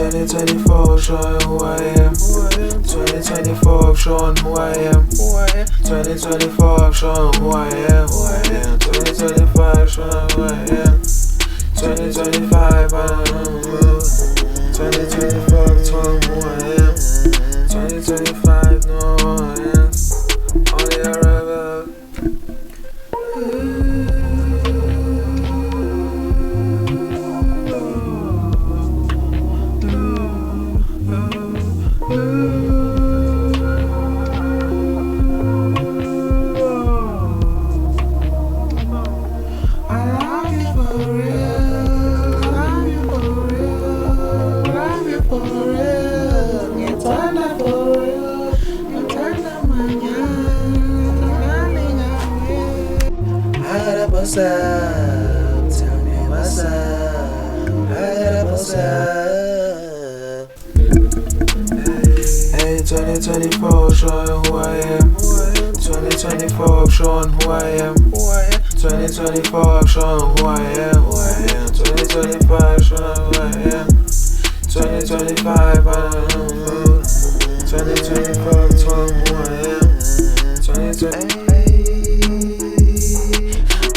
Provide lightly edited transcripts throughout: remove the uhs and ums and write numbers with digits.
2024, showing who I am. 2024, showing who I am. 2024, showing who I am. 2025, showing who I am. 2025, I don't know. 2024, showing who I am. 2025, no I am. Only a rebel. What's up? Tell me what's up. What's up? Hey, 2024, showing who I am. 2024, showing who I am. 2024, showing who I am. 2025, showing who I am. 2025, I don't know. 2024, showing who I am. 2025.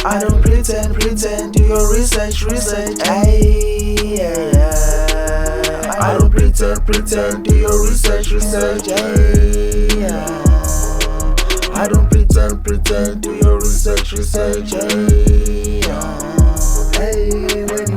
I don't pretend, do your research, ayy, yeah. I don't pretend, do your research, ayy, yeah. I don't pretend, do your research, ayy, yeah. Hey, when